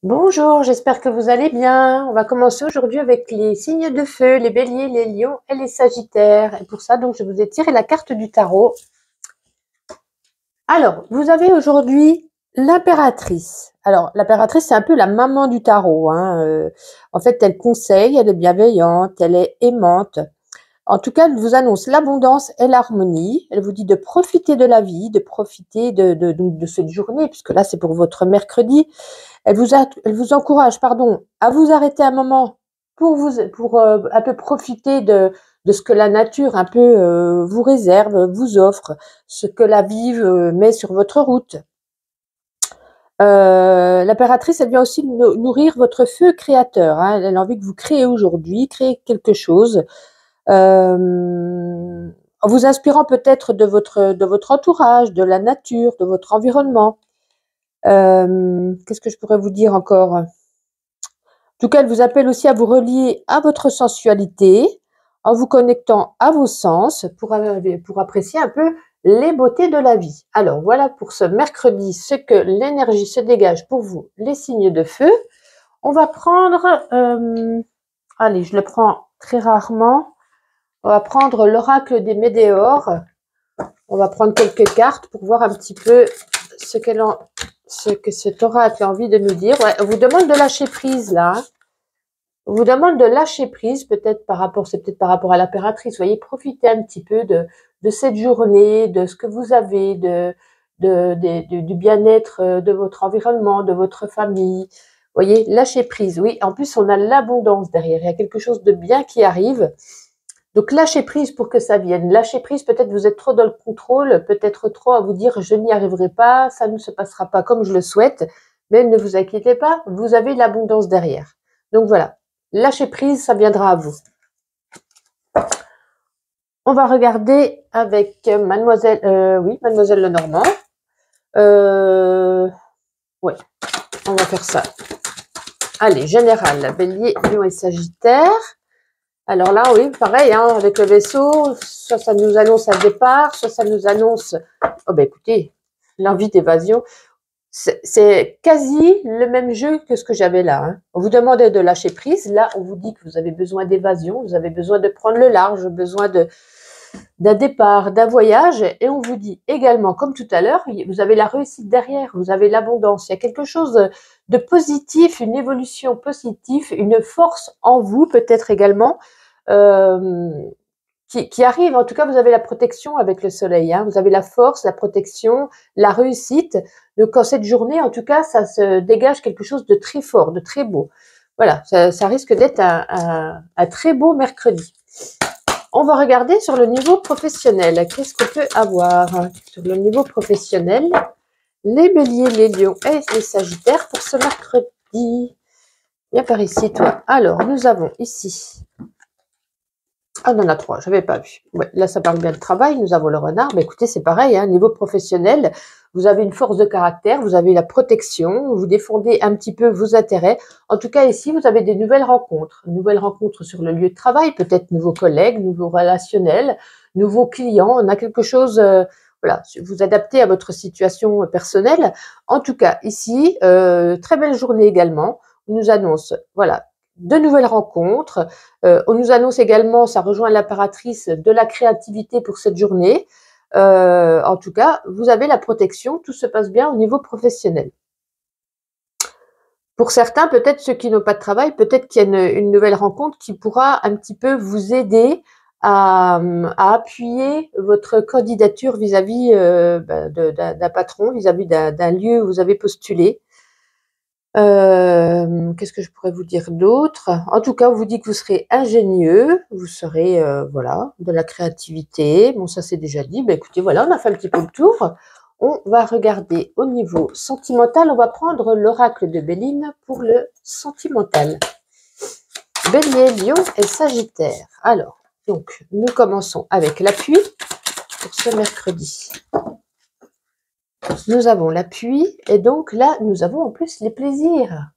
Bonjour, j'espère que vous allez bien. On va commencer aujourd'hui avec les signes de feu, les béliers, les lions et les sagittaires. Et pour ça, donc, je vous ai tiré la carte du tarot. Alors, vous avez aujourd'hui l'impératrice. Alors, l'impératrice, c'est un peu la maman du tarot, hein. En fait, elle conseille, elle est bienveillante, elle est aimante. En tout cas, elle vous annonce l'abondance et l'harmonie. Elle vous dit de profiter de la vie, de profiter de cette journée, puisque là, c'est pour votre mercredi. Elle vous encourage, pardon, à vous arrêter un moment pour un peu profiter de ce que la nature un peu vous réserve, vous offre, ce que la vie met sur votre route. L'impératrice, elle vient aussi nourrir votre feu créateur, hein. Elle a envie que vous créez aujourd'hui, créez quelque chose, en vous inspirant peut-être de votre entourage, de la nature, de votre environnement. Qu'est-ce que je pourrais vous dire encore? En tout cas, elle vous appelle aussi à vous relier à votre sensualité, en vous connectant à vos sens pour apprécier un peu les beautés de la vie. Alors voilà pour ce mercredi, ce que l'énergie se dégage pour vous, les signes de feu. On va prendre, allez, je le prends très rarement, on va prendre l'oracle des météores. On va prendre quelques cartes pour voir un petit peu ce que cet oracle a envie de nous dire. Ouais, on vous demande de lâcher prise là. On vous demande de lâcher prise, c'est peut-être par rapport à l'impératrice. Voyez, profitez un petit peu de cette journée, de ce que vous avez, du bien-être de votre environnement, de votre famille. Voyez, lâcher prise. Oui, en plus, on a l'abondance derrière. Il y a quelque chose de bien qui arrive. Donc, lâchez prise pour que ça vienne. Lâchez prise, peut-être vous êtes trop dans le contrôle, peut-être trop à vous dire je n'y arriverai pas, ça ne se passera pas comme je le souhaite. Mais ne vous inquiétez pas, vous avez l'abondance derrière. Donc voilà, lâchez prise, ça viendra à vous. On va regarder avec Mademoiselle Lenormand. Ouais, on va faire ça. Allez, général, Bélier, Lion et Sagittaire. Alors là, oui, pareil, hein, avec le vaisseau, soit ça nous annonce un départ, soit ça nous annonce, oh ben écoutez, l'envie d'évasion. C'est quasi le même jeu que ce que j'avais là, hein. On vous demandait de lâcher prise, là on vous dit que vous avez besoin d'évasion, vous avez besoin de prendre le large, besoin d'un départ, d'un voyage, et on vous dit également, comme tout à l'heure, vous avez la réussite derrière, vous avez l'abondance, il y a quelque chose de positif, une évolution positive, une force en vous peut-être également, qui arrive. En tout cas, vous avez la protection avec le soleil, hein. Vous avez la force, la protection, la réussite. Donc, en cette journée, en tout cas, ça se dégage quelque chose de très fort, de très beau. Voilà, ça risque d'être un très beau mercredi. On va regarder sur le niveau professionnel. Qu'est-ce qu'on peut avoir sur le niveau professionnel? Les béliers, les lions et les sagittaires pour ce mercredi. Viens par ici, toi. Alors, nous avons ici... Ah, on en a trois, je n'avais pas vu. Ouais, là, ça parle bien de travail. Nous avons le renard. Mais écoutez, c'est pareil, hein, niveau professionnel, vous avez une force de caractère, vous avez la protection, vous défendez un petit peu vos intérêts. En tout cas, ici, vous avez des nouvelles rencontres. Nouvelles rencontres sur le lieu de travail, peut-être nouveaux collègues, nouveaux relationnels, nouveaux clients. On a quelque chose, voilà, vous adaptez à votre situation personnelle. En tout cas, ici, très belle journée également. On nous annonce, voilà, de nouvelles rencontres. On nous annonce également, ça rejoint l'impératrice, de la créativité pour cette journée. En tout cas, vous avez la protection, tout se passe bien au niveau professionnel. Pour certains, peut-être ceux qui n'ont pas de travail, peut-être qu'il y a une nouvelle rencontre qui pourra un petit peu vous aider à appuyer votre candidature vis-à-vis d'un patron, vis-à-vis d'un lieu où vous avez postulé. Qu'est-ce que je pourrais vous dire d'autre? En tout cas, on vous dit que vous serez ingénieux, vous serez, voilà, de la créativité. Bon, ça c'est déjà dit. Ben écoutez, voilà, on a fait un petit peu le tour. On va regarder au niveau sentimental. On va prendre l'oracle de Béline pour le sentimental. Bélier, Lion et Sagittaire. Alors, donc, nous commençons avec l'appui pour ce mercredi. Nous avons l'appui et donc là, nous avons en plus les plaisirs.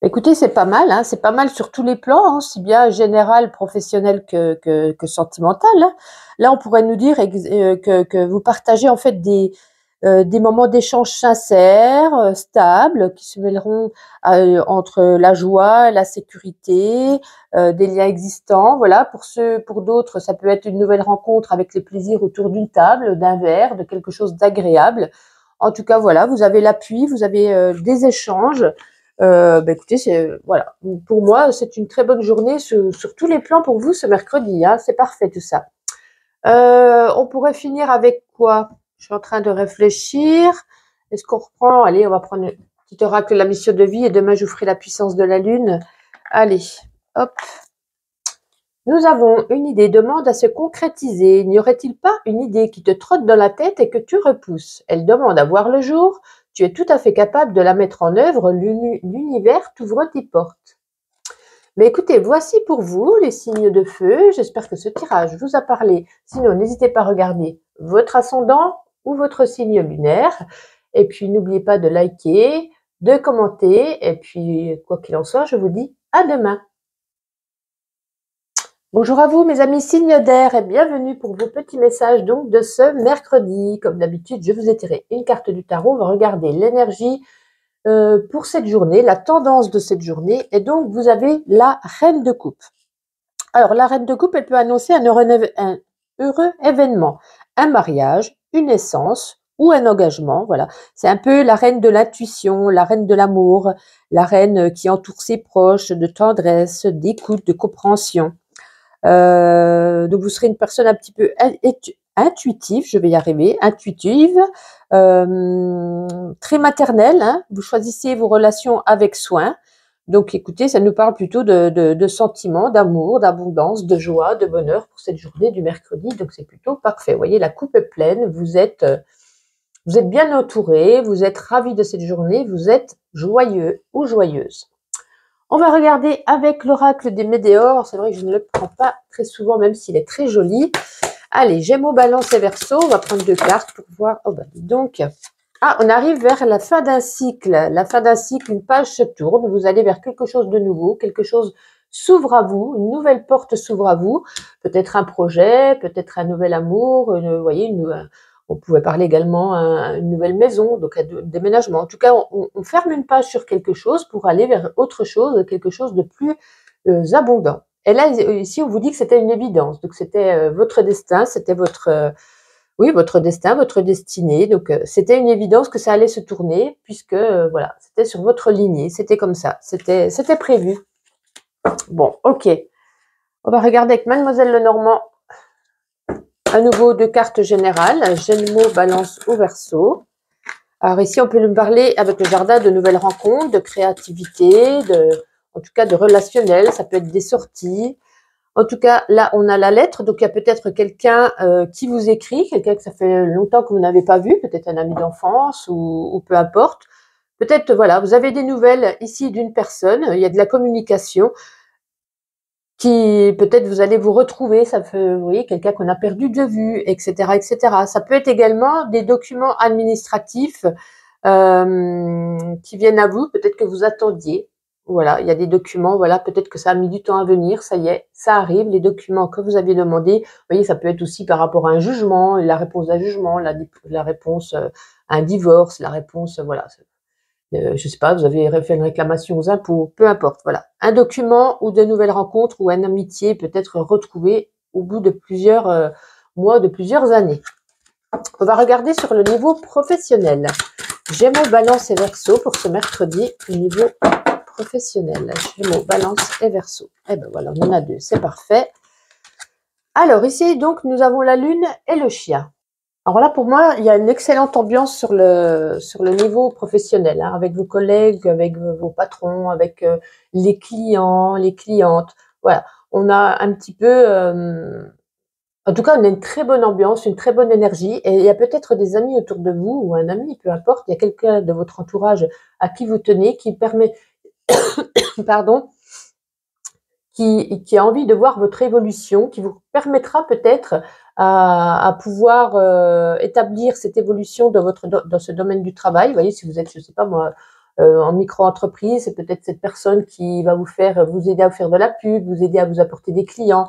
Écoutez, c'est pas mal, hein, c'est pas mal sur tous les plans, hein, aussi bien général, professionnel que sentimental, hein. Là, on pourrait nous dire que vous partagez en fait des moments d'échange sincères, stables, qui se mêleront entre la joie, la sécurité, des liens existants. Voilà, pour d'autres, ça peut être une nouvelle rencontre avec les plaisirs autour d'une table, d'un verre, de quelque chose d'agréable. En tout cas, voilà, vous avez l'appui, vous avez des échanges. Écoutez, voilà. Pour moi, c'est une très bonne journée sur tous les plans pour vous ce mercredi. Hein, c'est parfait tout ça. On pourrait finir avec quoi? Je suis en train de réfléchir. Est-ce qu'on reprend? Allez, on va prendre un petit oracle de la mission de vie et demain je vous ferai la puissance de la lune. Allez, hop. Nous avons une idée, demande à se concrétiser. N'y aurait-il pas une idée qui te trotte dans la tête et que tu repousses? Elle demande à voir le jour. Tu es tout à fait capable de la mettre en œuvre. L'univers t'ouvre tes portes. Mais écoutez, voici pour vous les signes de feu. J'espère que ce tirage vous a parlé. Sinon, n'hésitez pas à regarder votre ascendant ou votre signe lunaire. Et puis, n'oubliez pas de liker, de commenter. Et puis, quoi qu'il en soit, je vous dis à demain. Bonjour à vous, mes amis signes d'air, et bienvenue pour vos petits messages donc de ce mercredi. Comme d'habitude, je vous ai tiré une carte du tarot. On va regarder l'énergie pour cette journée, la tendance de cette journée. Et donc, vous avez la reine de coupe. Alors, la reine de coupe, elle peut annoncer un heureux événement, un mariage, une naissance ou un engagement. Voilà, c'est un peu la reine de l'intuition, la reine de l'amour, la reine qui entoure ses proches, de tendresse, d'écoute, de compréhension. Donc, vous serez une personne un petit peu intuitive, je vais y arriver, intuitive, très maternelle. Hein, vous choisissez vos relations avec soin. Donc, écoutez, ça nous parle plutôt de sentiments, d'amour, d'abondance, de joie, de bonheur pour cette journée du mercredi. Donc, c'est plutôt parfait. Vous voyez, la coupe est pleine. Vous êtes bien entouré. Vous êtes ravi de cette journée. Vous êtes joyeux ou joyeuse. On va regarder avec l'oracle des météores. C'est vrai que je ne le prends pas très souvent, même s'il est très joli. Allez, Gémeaux, Balance et Verseau. On va prendre 2 cartes pour voir. Oh, dis donc. Ah, on arrive vers la fin d'un cycle. La fin d'un cycle, une page se tourne. Vous allez vers quelque chose de nouveau. Quelque chose s'ouvre à vous. Une nouvelle porte s'ouvre à vous. Peut-être un projet, peut-être un nouvel amour. Vous voyez, on pouvait parler également une nouvelle maison, donc un déménagement. En tout cas, on ferme une page sur quelque chose pour aller vers autre chose, quelque chose de plus abondant. Et là, ici, on vous dit que c'était une évidence. Donc, c'était votre destin, c'était votre destin, votre destinée. Donc, c'était une évidence que ça allait se tourner, puisque, voilà, c'était sur votre lignée. C'était comme ça. C'était prévu. Bon, ok. On va regarder avec Mademoiselle Lenormand. À nouveau, 2 cartes générales, Gémeaux, Balance ou Verseau. Alors ici, on peut nous parler avec le jardin de nouvelles rencontres, de créativité, en tout cas de relationnel, ça peut être des sorties. En tout cas, là, on a la lettre, donc il y a peut-être quelqu'un qui vous écrit, quelqu'un que ça fait longtemps que vous n'avez pas vu, peut-être un ami d'enfance ou peu importe. Peut-être, voilà, vous avez des nouvelles ici d'une personne, il y a de la communication. Qui peut-être vous allez vous retrouver, ça peut, vous voyez, quelqu'un qu'on a perdu de vue, etc., etc. Ça peut être également des documents administratifs qui viennent à vous, peut-être que vous attendiez. Voilà, il y a des documents, voilà, peut-être que ça a mis du temps à venir, ça y est, ça arrive, les documents que vous aviez demandés. Vous voyez, ça peut être aussi par rapport à un jugement, la réponse d'un jugement, la réponse à un divorce, la réponse, voilà. Je sais pas, vous avez fait une réclamation aux impôts, peu importe, voilà. Un document ou de nouvelles rencontres ou une amitié peut être retrouvée au bout de plusieurs mois, de plusieurs années. On va regarder sur le niveau professionnel. Gémeaux, Balance et Verseau pour ce mercredi, niveau professionnel. Gémeaux, Balance et Verseau. Eh ben voilà, on en a 2, c'est parfait. Alors ici, donc, nous avons la Lune et le Chien. Alors là, pour moi, il y a une excellente ambiance sur le niveau professionnel, hein, avec vos collègues, avec vos patrons, avec les clients, les clientes. Voilà, on a un petit peu, en tout cas, on a une très bonne ambiance, une très bonne énergie, et il y a peut-être des amis autour de vous ou un ami, peu importe. Il y a quelqu'un de votre entourage à qui vous tenez, qui permet, pardon, qui a envie de voir votre évolution, qui vous permettra peut-être à pouvoir établir cette évolution dans ce domaine du travail. Vous voyez, si vous êtes, je sais pas moi, en micro-entreprise, c'est peut-être cette personne qui va vous aider à faire de la pub, vous aider à vous apporter des clients,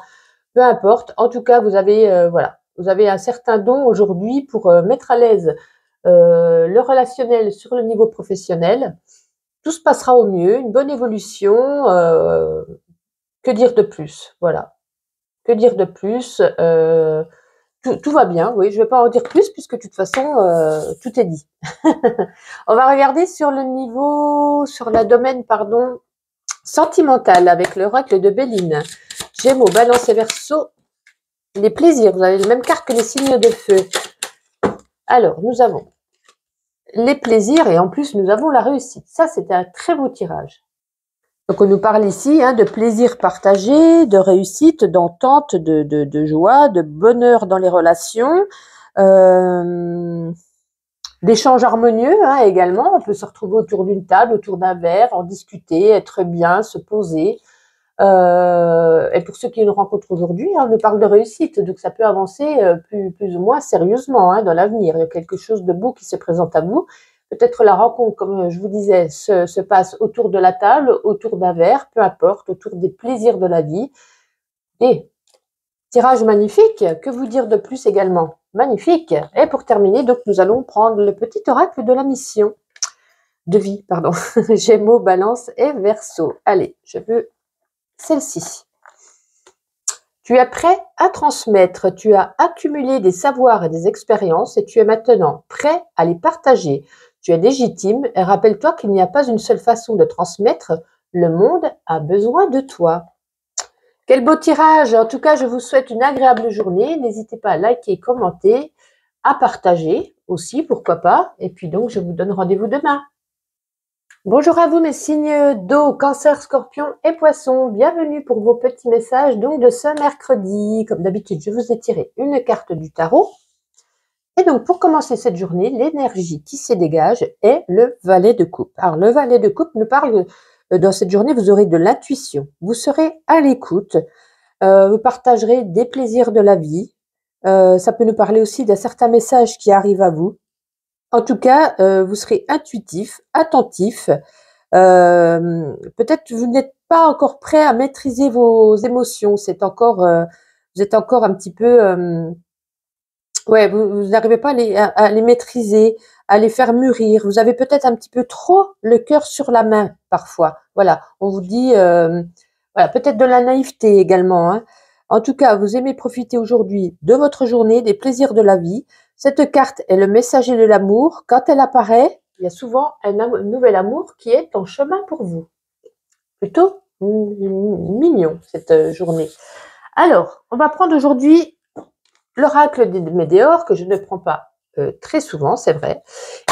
peu importe. En tout cas, vous avez voilà, vous avez un certain don aujourd'hui pour mettre à l'aise le relationnel sur le niveau professionnel. Tout se passera au mieux, une bonne évolution. Que dire de plus? Voilà. Que dire de plus? Tout va bien, oui, je ne vais pas en dire plus puisque de toute façon, tout est dit. On va regarder sur le niveau, sur la domaine, pardon, sentimental avec l'oracle de Béline. Gémeaux, Balance et Verseau, les plaisirs. Vous avez les mêmes cartes que les signes de feu. Alors, nous avons les plaisirs et en plus, nous avons la réussite. Ça, c'était un très beau tirage. Donc, on nous parle ici de plaisir partagé, de réussite, d'entente, de joie, de bonheur dans les relations, d'échanges harmonieux également. On peut se retrouver autour d'une table, autour d'un verre, en discuter, être bien, se poser. Et pour ceux qui nous rencontrent aujourd'hui, on nous parle de réussite, donc ça peut avancer plus ou moins sérieusement dans l'avenir. Il y a quelque chose de beau qui se présente à vous. Peut-être la rencontre, comme je vous disais, se passe autour de la table, autour d'un verre, peu importe, autour des plaisirs de la vie. Et tirage magnifique, que vous dire de plus également? Magnifique. Et pour terminer, donc nous allons prendre le petit oracle de la mission, de vie, pardon. Gémeaux, Balance et Verseau. Allez, je veux celle-ci. Tu es prêt à transmettre, tu as accumulé des savoirs et des expériences et tu es maintenant prêt à les partager. Tu es légitime et rappelle-toi qu'il n'y a pas une seule façon de transmettre, le monde a besoin de toi. Quel beau tirage! En tout cas, je vous souhaite une agréable journée. N'hésitez pas à liker, commenter, à partager aussi, pourquoi pas. Et puis donc, je vous donne rendez-vous demain. Bonjour à vous mes signes d'eau, Cancer, Scorpion et Poisson. Bienvenue pour vos petits messages donc de ce mercredi. Comme d'habitude, je vous ai tiré une carte du tarot. Et donc, pour commencer cette journée, l'énergie qui se dégage est le valet de coupe. Alors, le valet de coupe nous parle, dans cette journée, vous aurez de l'intuition. Vous serez à l'écoute. Vous partagerez des plaisirs de la vie. Ça peut nous parler aussi d'un certain message qui arrive à vous. En tout cas, vous serez intuitif, attentif. Peut-être vous n'êtes pas encore prêt à maîtriser vos émotions. C'est encore, vous êtes encore un petit peu... ouais, vous n'arrivez pas à les maîtriser, à les faire mûrir. Vous avez peut-être un petit peu trop le cœur sur la main parfois. Voilà, on vous dit, voilà, peut-être de la naïveté également. En tout cas, vous aimez profiter aujourd'hui de votre journée, des plaisirs de la vie. Cette carte est le messager de l'amour. Quand elle apparaît, il y a souvent un nouvel amour qui est en chemin pour vous. Plutôt mignon cette journée. Alors, on va prendre aujourd'hui l'oracle des météores, que je ne prends pas très souvent, c'est vrai.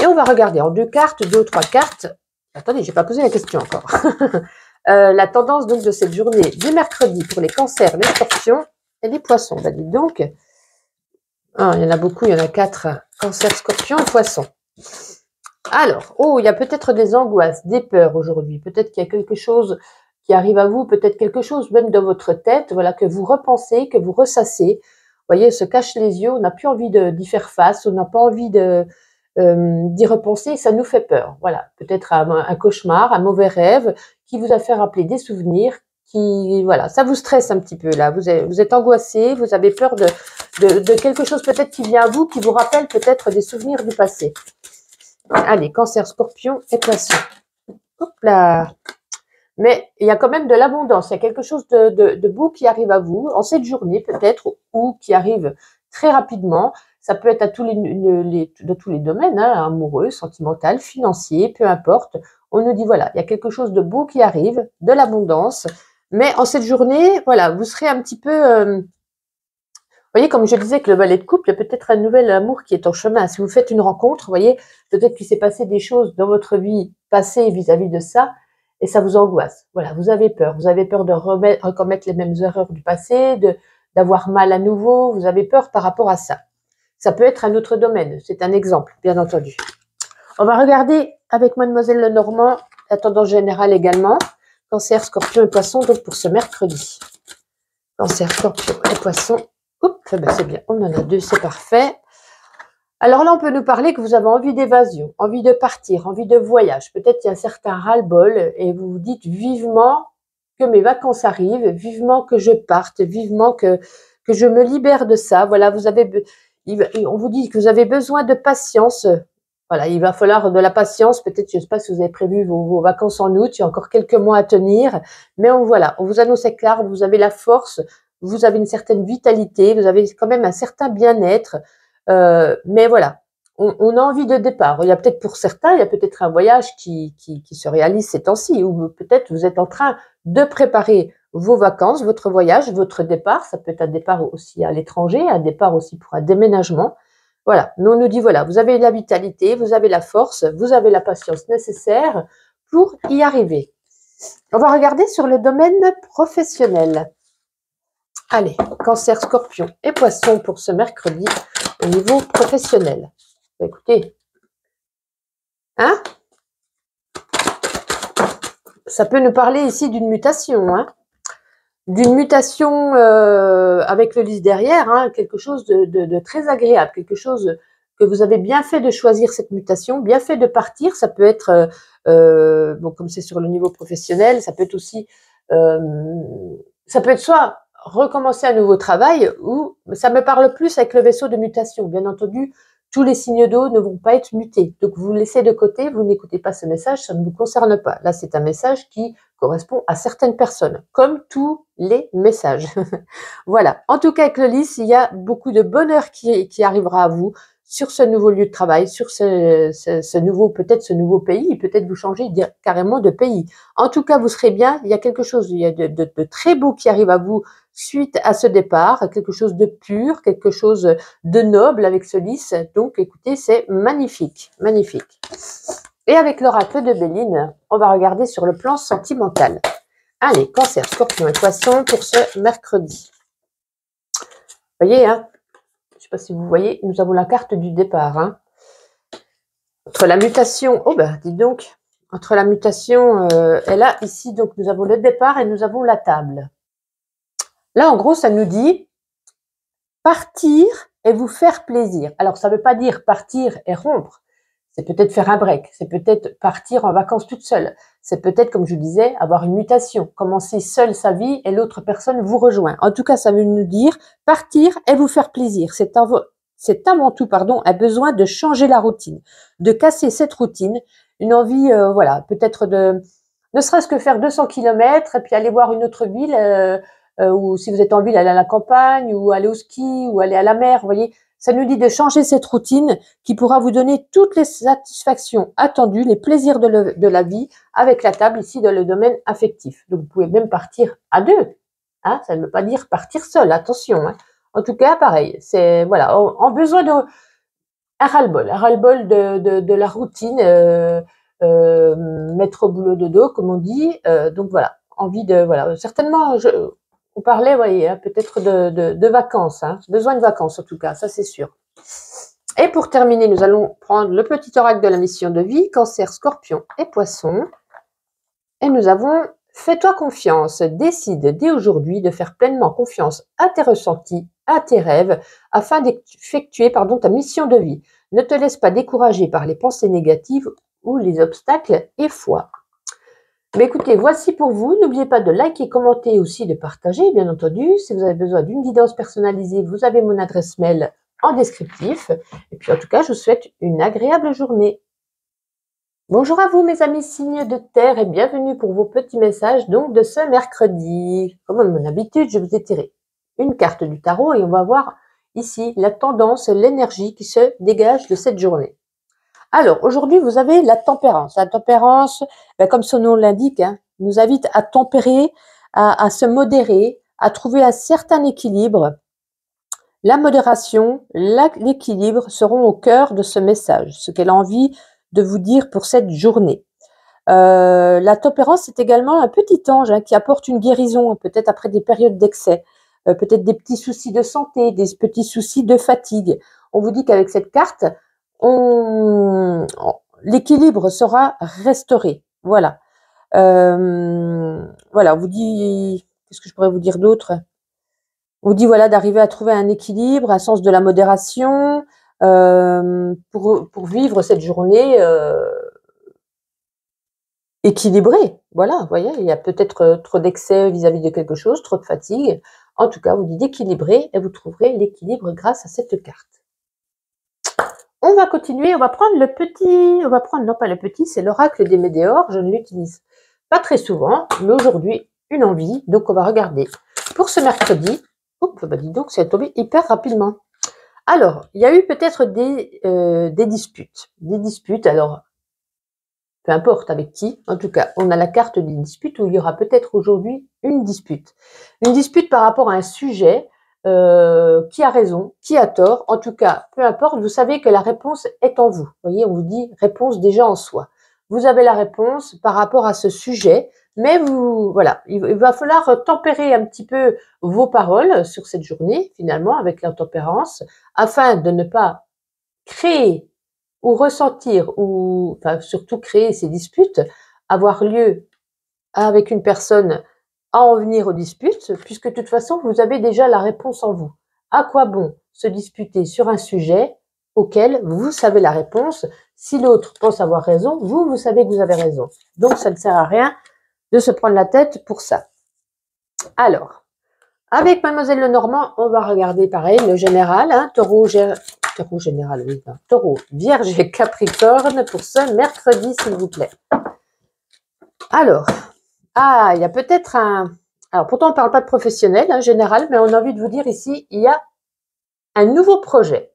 Et on va regarder en 2 cartes, 2 ou 3 cartes. Attendez, j'ai pas posé la question encore. La tendance donc de cette journée du mercredi pour les cancers, les scorpions et les poissons. Ben, dites donc, il y en a beaucoup, il y en a 4. Cancer, scorpion et poissons. Alors, il y a peut-être des angoisses, des peurs aujourd'hui. Peut-être qu'il y a quelque chose qui arrive à vous, peut-être quelque chose même dans votre tête, voilà, que vous repensez, que vous ressassez. Vous voyez, se cache les yeux, on n'a plus envie d'y faire face, on n'a pas envie d'y repenser, ça nous fait peur. Voilà, peut-être un cauchemar, un mauvais rêve qui vous a fait rappeler des souvenirs, voilà, ça vous stresse un petit peu là. Vous êtes angoissé, vous avez peur de quelque chose peut-être qui vient à vous, qui vous rappelle peut-être des souvenirs du passé. Allez, Cancer, Scorpion et Poisson. Hop là. Mais il y a quand même de l'abondance. Il y a quelque chose de beau qui arrive à vous en cette journée peut-être, ou qui arrive très rapidement. Ça peut être à tous les domaines, amoureux, sentimental, financier, peu importe. On nous dit voilà, il y a quelque chose de beau qui arrive, de l'abondance. Mais en cette journée, voilà, vous serez un petit peu... Vous voyez, comme je disais que le valet de coupe, il y a peut-être un nouvel amour qui est en chemin. Si vous faites une rencontre, vous voyez, peut-être qu'il s'est passé des choses dans votre vie passée vis-à-vis de ça, et ça vous angoisse. Voilà, vous avez peur. Vous avez peur de recommettre les mêmes erreurs du passé, d'avoir mal à nouveau. Vous avez peur par rapport à ça. Ça peut être un autre domaine. C'est un exemple, bien entendu. On va regarder avec Mademoiselle Lenormand la tendance générale également. Cancer, Scorpion et Poisson, donc pour ce mercredi. Cancer, Scorpion et Poisson. Oups, ben c'est bien, on en a 2, c'est parfait. Alors là, on peut nous parler que vous avez envie d'évasion, envie de partir, envie de voyage. Peut-être qu'il y a un certain ras-le-bol et vous vous dites vivement que mes vacances arrivent, vivement que je parte, vivement que je me libère de ça. Voilà, on vous dit que vous avez besoin de patience, Voilà, il va falloir de la patience. Peut-être, je ne sais pas si vous avez prévu vos vacances en août, il y a encore quelques mois à tenir. Mais voilà, on vous annonce clair, vous avez la force, vous avez une certaine vitalité, vous avez quand même un certain bien-être. Mais voilà, on a envie de départ. Il y a peut-être pour certains, il y a peut-être un voyage qui se réalise ces temps-ci, ou peut-être vous êtes en train de préparer vos vacances, votre voyage, votre départ. Ça peut être un départ aussi à l'étranger, un départ aussi pour un déménagement. Voilà, nous on nous dit, voilà, vous avez la vitalité, vous avez la force, vous avez la patience nécessaire pour y arriver. On va regarder sur le domaine professionnel. Allez, Cancer, Scorpion et Poisson pour ce mercredi au niveau professionnel. Écoutez, hein, ça peut nous parler ici d'une mutation, hein, d'une mutation avec le lys derrière, hein, quelque chose de très agréable, quelque chose que vous avez bien fait de choisir cette mutation, bien fait de partir. Ça peut être, bon, comme c'est sur le niveau professionnel, ça peut être aussi, ça peut être soit recommencer un nouveau travail, ou ça me parle plus avec le vaisseau de mutation. Bien entendu, tous les signes d'eau ne vont pas être mutés. Donc, vous laissez de côté, vous n'écoutez pas ce message, ça ne vous concerne pas. Là, c'est un message qui correspond à certaines personnes, comme tous les messages. Voilà. En tout cas, avec le lys, il y a beaucoup de bonheur qui arrivera à vous sur ce nouveau lieu de travail, sur ce nouveau, peut-être ce nouveau pays, peut-être vous changez carrément de pays. En tout cas, vous serez bien. Il y a quelque chose, il y a de très beau qui arrive à vous suite à ce départ, quelque chose de pur, quelque chose de noble avec ce lys. Donc, écoutez, c'est magnifique, magnifique. Et avec l'oracle de Béline, on va regarder sur le plan sentimental. Allez, Cancer, Scorpion et Poisson pour ce mercredi. Vous voyez, hein, je ne sais pas si vous voyez, nous avons la carte du départ. Hein. Entre la mutation, oh ben, dis donc, entre la mutation et là, ici, donc nous avons le départ et nous avons la table. Là, en gros, ça nous dit partir et vous faire plaisir. Alors, ça ne veut pas dire partir et rompre. C'est peut-être faire un break, c'est peut-être partir en vacances toute seule, c'est peut-être, comme je disais, avoir une mutation, commencer seule sa vie et l'autre personne vous rejoint. En tout cas, ça veut nous dire partir et vous faire plaisir. C'est avant tout, un besoin de changer la routine, de casser cette routine, une envie, voilà, peut-être ne serait-ce que faire 200 km et puis aller voir une autre ville, ou si vous êtes en ville, aller à la campagne, ou aller au ski, ou aller à la mer, vous voyez. Ça nous dit de changer cette routine qui pourra vous donner toutes les satisfactions attendues, les plaisirs de la vie avec la table ici dans le domaine affectif. Donc, vous pouvez même partir à deux. Hein, ça ne veut pas dire partir seul, attention. Hein. En tout cas, pareil, c'est voilà, en besoin de un ras-le-bol de la routine, mettre au boulot de dos, comme on dit. Donc voilà, envie de voilà, certainement. On parlait, vous voyez, hein, peut-être de vacances, hein, besoin de vacances en tout cas, ça c'est sûr. Et pour terminer, nous allons prendre le petit oracle de la mission de vie, Cancer, Scorpion et Poisson. Et nous avons fais-toi confiance, décide dès aujourd'hui de faire pleinement confiance à tes ressentis, à tes rêves, afin d'effectuer ta mission de vie. Ne te laisse pas décourager par les pensées négatives ou les obstacles et foi. Mais écoutez, voici pour vous. N'oubliez pas de liker, commenter et aussi de partager, bien entendu. Si vous avez besoin d'une guidance personnalisée, vous avez mon adresse mail en descriptif. Et puis en tout cas, je vous souhaite une agréable journée. Bonjour à vous mes amis signes de terre et bienvenue pour vos petits messages donc de ce mercredi. Comme à mon habitude, je vous ai tiré une carte du tarot et on va voir ici la tendance, l'énergie qui se dégage de cette journée. Alors, aujourd'hui, vous avez la tempérance. La tempérance, comme son nom l'indique, hein, nous invite à tempérer, à se modérer, à trouver un certain équilibre. La modération, l'équilibre seront au cœur de ce message, ce qu'elle a envie de vous dire pour cette journée. La tempérance, c'est également un petit ange qui apporte une guérison, peut-être après des périodes d'excès, peut-être des petits soucis de santé, des petits soucis de fatigue. On vous dit qu'avec cette carte, l'équilibre sera restauré. Voilà. Voilà, on vous dit, qu'est-ce que je pourrais vous dire d'autre? On vous dit voilà d'arriver à trouver un équilibre, un sens de la modération pour vivre cette journée équilibrée. Voilà, vous voyez, il y a peut-être trop d'excès vis-à-vis de quelque chose, trop de fatigue. En tout cas, on vous dit d'équilibrer et vous trouverez l'équilibre grâce à cette carte. on va continuer, on va prendre le petit, on va prendre, non pas le petit, c'est l'oracle des météores, je ne l'utilise pas très souvent, mais aujourd'hui, une envie, donc on va regarder. Pour ce mercredi, oups, bah dis donc, c'est tombé hyper rapidement. Alors, il y a eu peut-être des disputes, alors, peu importe avec qui, en tout cas, on a la carte des disputes où il y aura peut-être aujourd'hui une dispute. Une dispute par rapport à un sujet, qui a raison, qui a tort, en tout cas, peu importe, vous savez que la réponse est en vous. Vous voyez, on vous dit réponse déjà en soi. Vous avez la réponse par rapport à ce sujet, mais vous, voilà, il va falloir tempérer un petit peu vos paroles sur cette journée, finalement, avec l'intempérance, afin de ne pas créer ou ressentir, ou enfin, surtout créer ces disputes, avoir lieu avec une personne à en venir aux disputes, puisque de toute façon, vous avez déjà la réponse en vous. À quoi bon se disputer sur un sujet auquel vous savez la réponse? Si l'autre pense avoir raison, vous savez que vous avez raison. Donc, ça ne sert à rien de se prendre la tête pour ça. Alors, avec Mademoiselle Lenormand, on va regarder pareil, le général, hein, taureau général, oui, non, taureau, vierge et capricorne pour ce mercredi, s'il vous plaît. Alors, il y a peut-être un... Alors, pourtant, on ne parle pas de professionnel, hein, général, mais on a envie de vous dire ici, il y a un nouveau projet.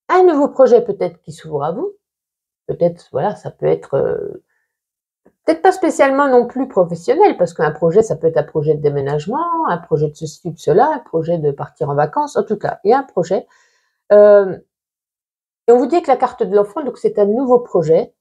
Un nouveau projet peut-être qui s'ouvre à vous. Peut-être, voilà, ça peut être... peut-être pas spécialement non plus professionnel, parce qu'un projet, ça peut être un projet de déménagement, un projet de ceci, de cela, un projet de partir en vacances. En tout cas, il y a un projet. Et on vous dit que la carte de l'enfant, donc c'est un nouveau projet.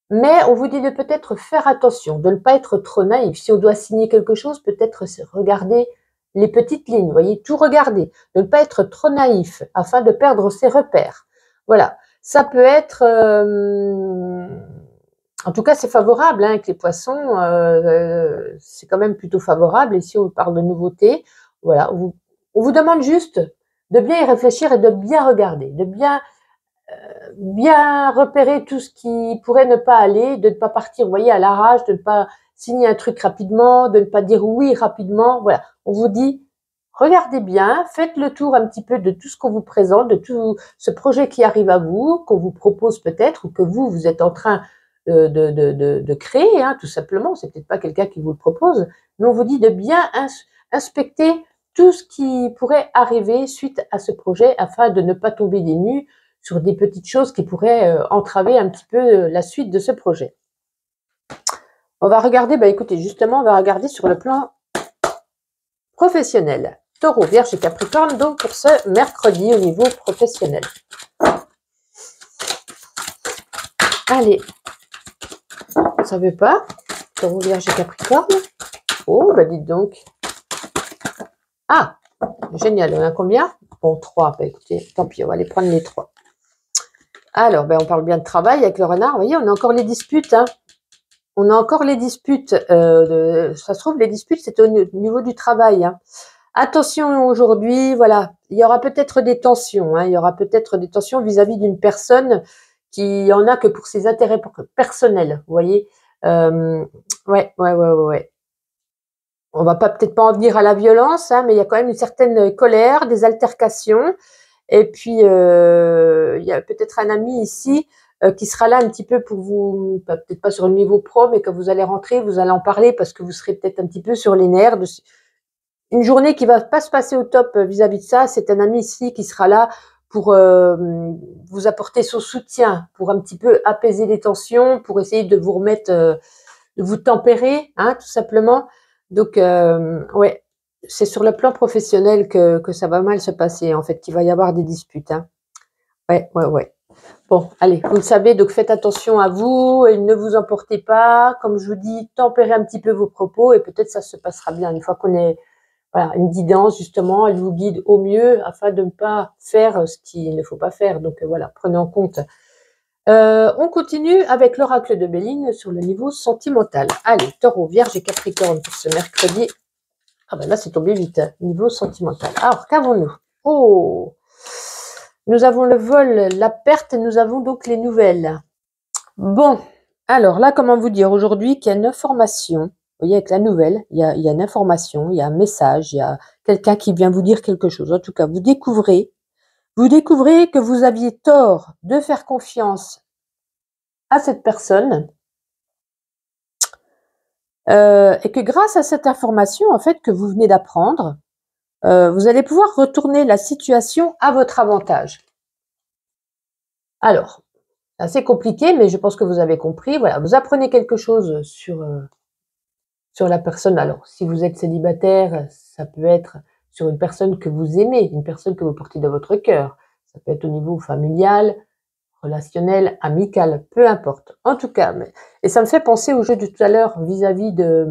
Mais on vous dit de peut-être faire attention, de ne pas être trop naïf. Si on doit signer quelque chose, peut-être regarder les petites lignes, vous voyez, tout regarder. De ne pas être trop naïf afin de perdre ses repères. Voilà, ça peut être... en tout cas, c'est favorable hein, avec les poissons. C'est quand même plutôt favorable. Et si on parle de nouveautés, voilà, on vous demande juste de bien y réfléchir et de bien regarder, de bien repérer tout ce qui pourrait ne pas aller, de ne pas partir, vous voyez, à l'arrache, de ne pas signer un truc rapidement, de ne pas dire oui rapidement. Voilà, on vous dit, regardez bien, faites le tour un petit peu de tout ce qu'on vous présente, de tout ce projet qui arrive à vous, qu'on vous propose peut-être, ou que vous êtes en train de créer, hein, tout simplement. C'est peut-être pas quelqu'un qui vous le propose, mais on vous dit de bien inspecter tout ce qui pourrait arriver suite à ce projet afin de ne pas tomber des nues sur des petites choses qui pourraient entraver un petit peu la suite de ce projet. On va regarder, écoutez, justement, on va regarder sur le plan professionnel. Taureau, Vierge et Capricorne, donc pour ce mercredi au niveau professionnel. Allez, ça veut pas. Taureau, Vierge et Capricorne. Oh, dites donc. Ah, génial, on a combien? Bon, 3, écoutez, tant pis, on va aller prendre les 3. Alors, on parle bien de travail avec le renard. Vous voyez, on a encore les disputes. Hein. On a encore les disputes. Ça se trouve, les disputes, c'est au niveau du travail. Hein. Attention aujourd'hui, voilà. Il y aura peut-être des tensions. Hein. Il y aura peut-être des tensions vis-à-vis d'une personne qui en a que pour ses intérêts personnels. Vous voyez. Ouais. On va peut-être pas en venir à la violence, hein, mais il y a quand même une certaine colère, des altercations. Et puis, il y a peut-être un ami ici qui sera là un petit peu pour vous, peut-être pas sur le niveau pro, mais quand vous allez rentrer, vous allez en parler parce que vous serez peut-être un petit peu sur les nerfs. Une journée qui va pas se passer au top vis-à-vis de ça. C'est un ami ici qui sera là pour vous apporter son soutien, pour un petit peu apaiser les tensions, pour essayer de vous remettre, de vous tempérer, hein, tout simplement. Donc, ouais. C'est sur le plan professionnel que ça va mal se passer, en fait, qu'il va y avoir des disputes. Hein. Ouais. Bon, allez, vous le savez, donc faites attention à vous et ne vous emportez pas. Comme je vous dis, tempérez un petit peu vos propos et peut-être ça se passera bien. Une fois qu'on est, voilà, une guidance, justement, elle vous guide au mieux afin de ne pas faire ce qu'il ne faut pas faire. Donc, voilà, prenez en compte. On continue avec l'oracle de Béline sur le niveau sentimental. Allez, Taureau, Vierge et Capricorne pour ce mercredi. Ah là, c'est tombé vite, hein, niveau sentimental. Alors, qu'avons-nous? Oh, nous avons le vol, la perte, et nous avons donc les nouvelles. Bon, alors là, comment vous dire aujourd'hui qu'il y a une information. Vous voyez, avec la nouvelle, il y a une information, il y a un message, il y a quelqu'un qui vient vous dire quelque chose. En tout cas, vous découvrez Vous découvrez que vous aviez tort de faire confiance à cette personne et que grâce à cette information, en fait, que vous venez d'apprendre, vous allez pouvoir retourner la situation à votre avantage. Alors, c'est assez compliqué, mais je pense que vous avez compris. Voilà, vous apprenez quelque chose sur la personne. Alors, si vous êtes célibataire, ça peut être sur une personne que vous aimez, une personne que vous portez dans votre cœur. Ça peut être au niveau familial, relationnel, amical, peu importe. En tout cas, et ça me fait penser au jeu de tout à l'heure vis-à-vis des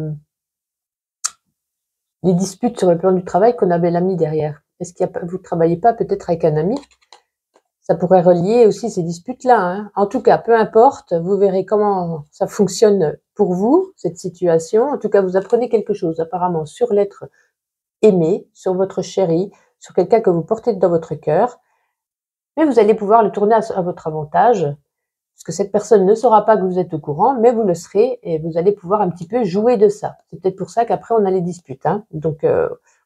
disputes sur le plan du travail qu'on avait l'ami derrière. Est-ce que vous ne travaillez pas peut-être avec un ami? Ça pourrait relier aussi ces disputes-là, hein. En tout cas, peu importe, vous verrez comment ça fonctionne pour vous, cette situation. En tout cas, vous apprenez quelque chose apparemment sur l'être aimé, sur votre chéri, sur quelqu'un que vous portez dans votre cœur. Mais vous allez pouvoir le tourner à votre avantage, parce que cette personne ne saura pas que vous êtes au courant, mais vous le serez et vous allez pouvoir un petit peu jouer de ça. C'est peut-être pour ça qu'après on a les disputes, hein. Donc,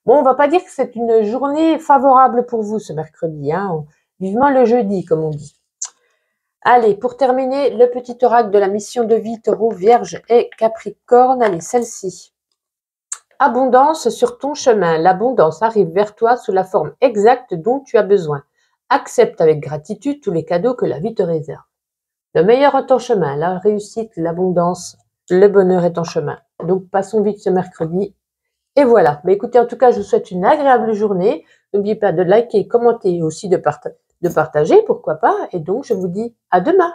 bon, on va pas dire que c'est une journée favorable pour vous ce mercredi, hein. Vivement le jeudi, comme on dit. Allez, pour terminer, le petit oracle de la mission de vie, Taureau, Vierge et Capricorne. Allez, celle-ci. Abondance sur ton chemin. L'abondance arrive vers toi sous la forme exacte dont tu as besoin. Accepte avec gratitude tous les cadeaux que la vie te réserve. Le meilleur est en chemin, la réussite, l'abondance, le bonheur est en chemin. Donc, passons vite ce mercredi. Et voilà. Mais écoutez, en tout cas, je vous souhaite une agréable journée. N'oubliez pas de liker, commenter et aussi de partager, pourquoi pas. Et donc, je vous dis à demain.